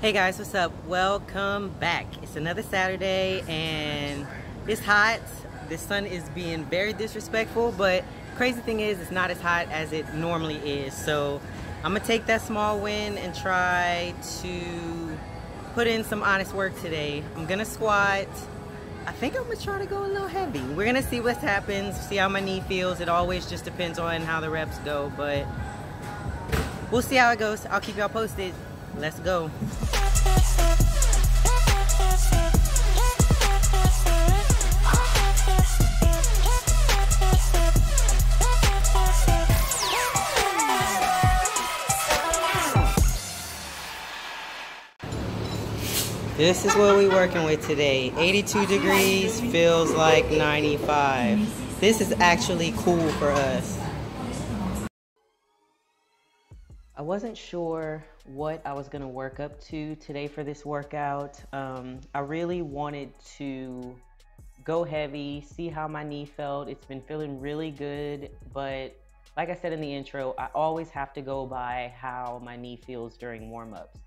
Hey guys, what's up? Welcome back. It's another Saturday and it's hot. The sun is being very disrespectful, but crazy thing is it's not as hot as it normally is. So I'm gonna take that small win and try to put in some honest work today. I'm gonna squat. I think I'm gonna try to go a little heavy. We're gonna see what happens, see how my knee feels. It always just depends on how the reps go, but we'll see how it goes. I'll keep y'all posted. Let's go. This is what we're working with today. 82 degrees feels like 95. This is actually cool for us. I wasn't sure what I was gonna work up to today for this workout. I really wanted to go heavy, see how my knee felt. It's been feeling really good, but like I said in the intro, I always have to go by how my knee feels during warm-ups.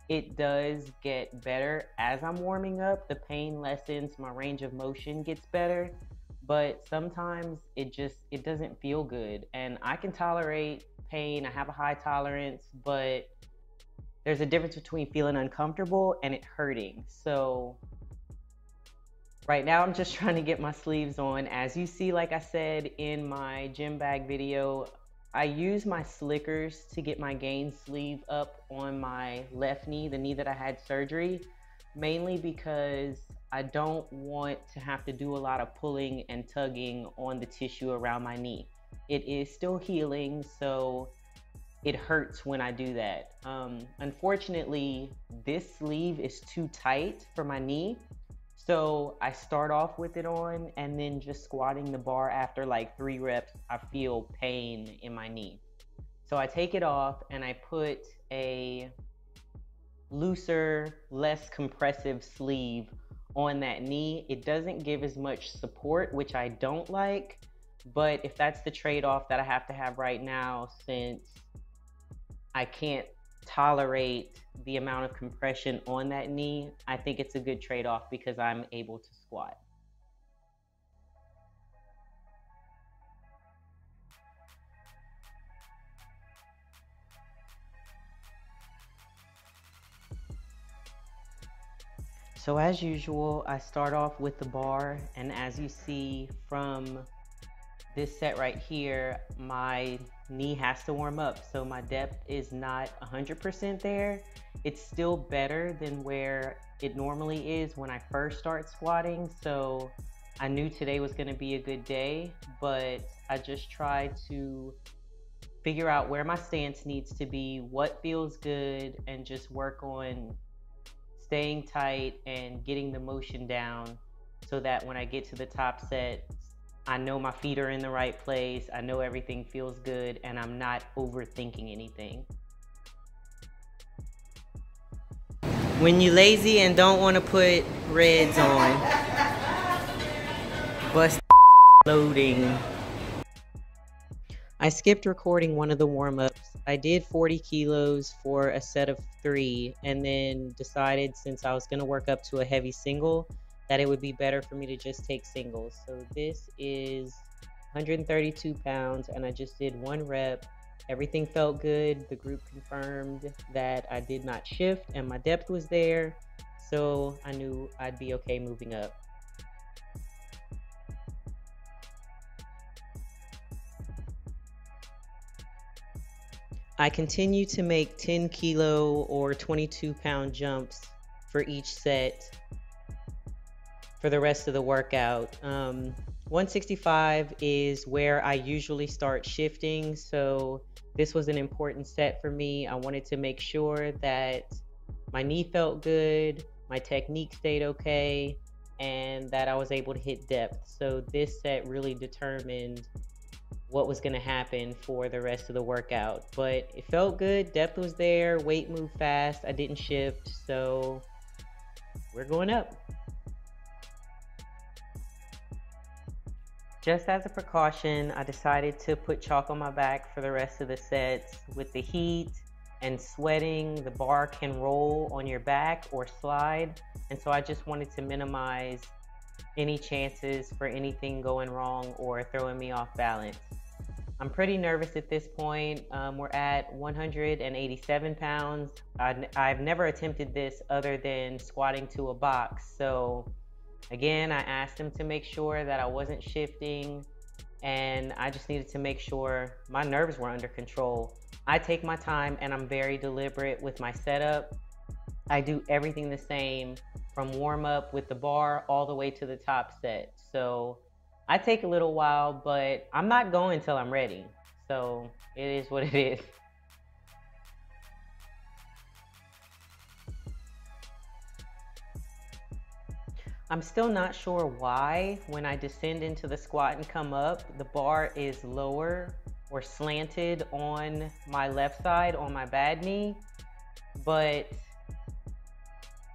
It does get better as I'm warming up. The pain lessens, my range of motion gets better, but sometimes it doesn't feel good. And I can tolerate pain, I have a high tolerance, but there's a difference between feeling uncomfortable and it hurting. So right now I'm just trying to get my sleeves on. As you see, like I said in my gym bag video, I use my slickers to get my gain sleeve up on my left knee, the knee that I had surgery, mainly because I don't want to have to do a lot of pulling and tugging on the tissue around my knee. It is still healing, so it hurts when I do that. Unfortunately, this sleeve is too tight for my knee. So I start off with it on, and then just squatting the bar after like 3 reps, I feel pain in my knee. So I take it off and I put a looser, less compressive sleeve on that knee. It doesn't give as much support, which I don't like, but if that's the trade-off that I have to have right now, since I can't tolerate the amount of compression on that knee, I think it's a good trade-off because I'm able to squat. So as usual, I start off with the bar, and as you see from this set right here, my knee has to warm up, so my depth is not 100% there. It's still better than where it normally is when I first start squatting, so I knew today was going to be a good day, but I just tried to figure out where my stance needs to be, what feels good, and just work on staying tight and getting the motion down so that when I get to the top set, I know my feet are in the right place, I know everything feels good, and I'm not overthinking anything. When you're lazy and don't want to put reds on, bust loading. I skipped recording one of the warm-ups. I did 40 kilos for a set of 3, and then decided since I was going to work up to a heavy single that it would be better for me to just take singles. So this is 132 pounds, and I just did 1 rep. Everything felt good. The group confirmed that I did not shift and my depth was there, so I knew I'd be okay moving up. I continue to make 10 kilo or 22 pound jumps for each set for the rest of the workout. 165 is where I usually start shifting, so this was an important set for me. I wanted to make sure that my knee felt good, my technique stayed okay, and that I was able to hit depth. So this set really determined what was going to happen for the rest of the workout. But it felt good, depth was there, weight moved fast, I didn't shift, so we're going up. Just as a precaution, I decided to put chalk on my back for the rest of the sets. With the heat and sweating, the bar can roll on your back or slide. And so I just wanted to minimize any chances for anything going wrong or throwing me off balance. I'm pretty nervous at this point. We're at 187 pounds. I've never attempted this other than squatting to a box. So again, I asked him to make sure that I wasn't shifting, and I just needed to make sure my nerves were under control. I take my time and I'm very deliberate with my setup. I do everything the same from warm up with the bar all the way to the top set. So I take a little while, but I'm not going till I'm ready. So it is what it is. I'm still not sure why when I descend into the squat and come up, the bar is lower or slanted on my left side, on my bad knee, but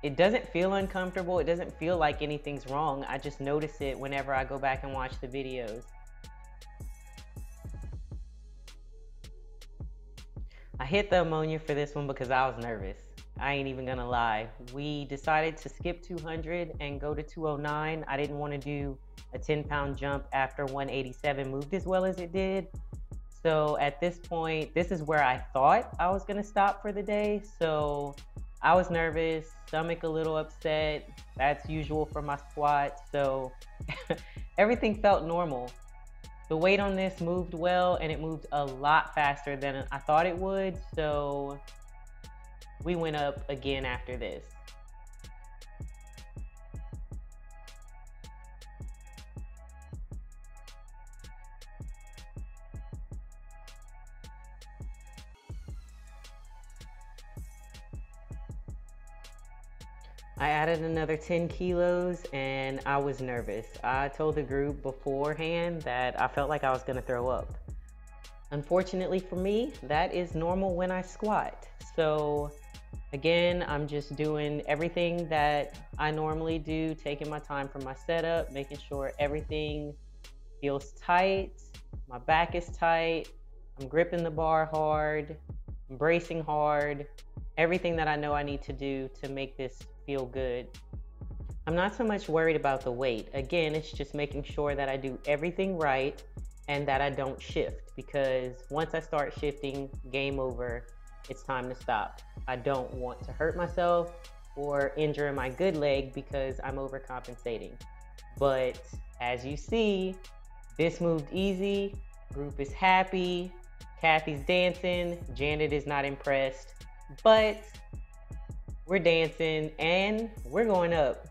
it doesn't feel uncomfortable. It doesn't feel like anything's wrong. I just notice it whenever I go back and watch the videos. I hit the ammonia for this one because I was nervous. I ain't even gonna lie. We decided to skip 200 and go to 209. I didn't want to do a 10-pound jump after 187 moved as well as it did. So at this point, this is where I thought I was gonna stop for the day. So I was nervous, stomach a little upset. That's usual for my squat. So everything felt normal. The weight on this moved well, and it moved a lot faster than I thought it would. So we went up again after this. I added another 10 kilos and I was nervous. I told the group beforehand that I felt like I was gonna throw up. Unfortunately for me, that is normal when I squat. So again, I'm just doing everything that I normally do, taking my time for my setup, making sure everything feels tight, my back is tight, I'm gripping the bar hard, I'm bracing hard, everything that I know I need to do to make this feel good. I'm not so much worried about the weight. Again, it's just making sure that I do everything right and that I don't shift, because once I start shifting, game over, it's time to stop. I don't want to hurt myself or injure my good leg because I'm overcompensating. But as you see, this moved easy, group is happy, Kathy's dancing, Janet is not impressed, but we're dancing and we're going up.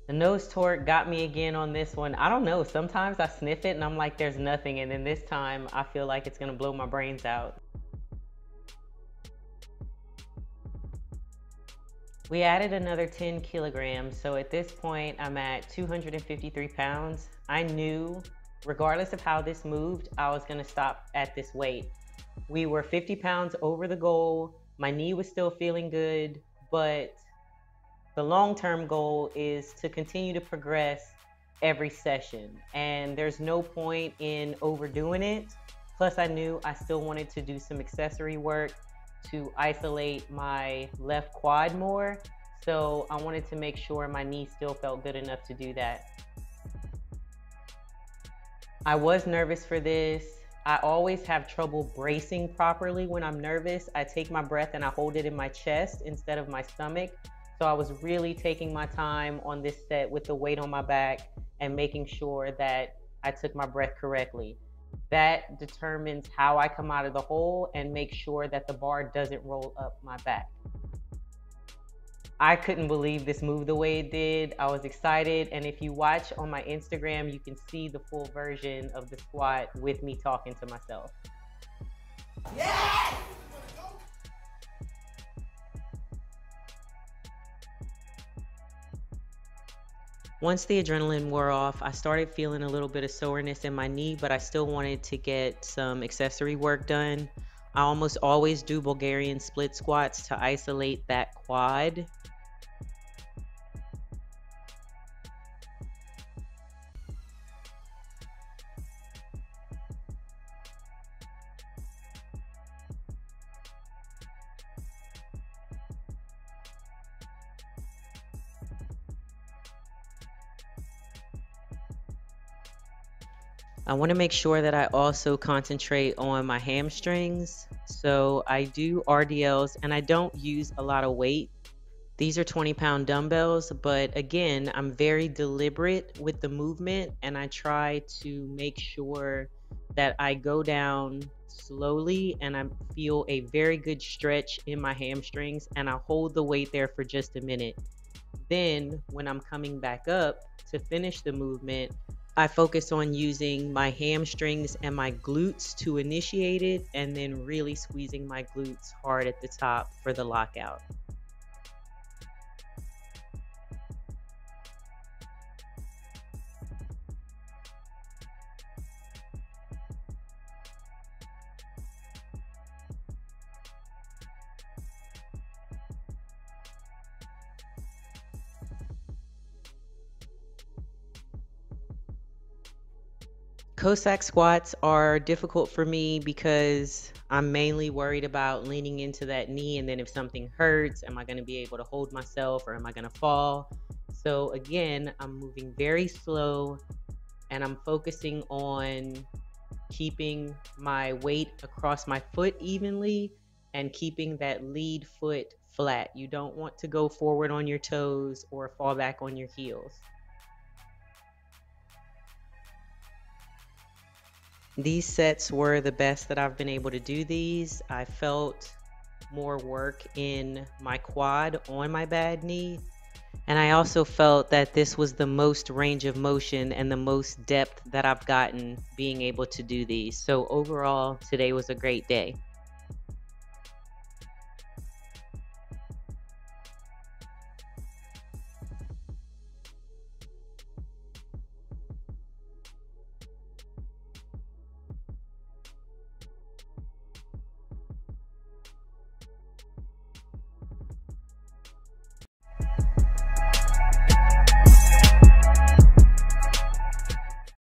The nose torque got me again on this one. I don't know, sometimes I sniff it and I'm like, there's nothing. And then this time I feel like it's gonna blow my brains out. We added another 10 kilograms. So at this point, I'm at 253 pounds. I knew regardless of how this moved, I was gonna stop at this weight. We were 50 pounds over the goal. My knee was still feeling good, but the long-term goal is to continue to progress every session. And there's no point in overdoing it. Plus I knew I still wanted to do some accessory work to isolate my left quad more. So I wanted to make sure my knee still felt good enough to do that. I was nervous for this. I always have trouble bracing properly when I'm nervous. I take my breath and I hold it in my chest instead of my stomach. So I was really taking my time on this set with the weight on my back and making sure that I took my breath correctly. That determines how I come out of the hole and make sure that the bar doesn't roll up my back. I couldn't believe this moved the way it did. I was excited, and if you watch on my Instagram, you can see the full version of the squat with me talking to myself. Yeah! Once the adrenaline wore off, I started feeling a little bit of soreness in my knee, but I still wanted to get some accessory work done. I almost always do Bulgarian split squats to isolate that quad. I want to make sure that I also concentrate on my hamstrings. So I do RDLs and I don't use a lot of weight. These are 20-pound dumbbells, but again, I'm very deliberate with the movement and I try to make sure that I go down slowly and I feel a very good stretch in my hamstrings and I hold the weight there for just a minute. Then, when I'm coming back up to finish the movement, I focus on using my hamstrings and my glutes to initiate it and then really squeezing my glutes hard at the top for the lockout. Cossack squats are difficult for me because I'm mainly worried about leaning into that knee, and then if something hurts, am I going to be able to hold myself or am I going to fall? So again, I'm moving very slow and I'm focusing on keeping my weight across my foot evenly and keeping that lead foot flat. You don't want to go forward on your toes or fall back on your heels. These sets were the best that I've been able to do these. I felt more work in my quad on my bad knee. And I also felt that this was the most range of motion and the most depth that I've gotten being able to do these. So overall, today was a great day.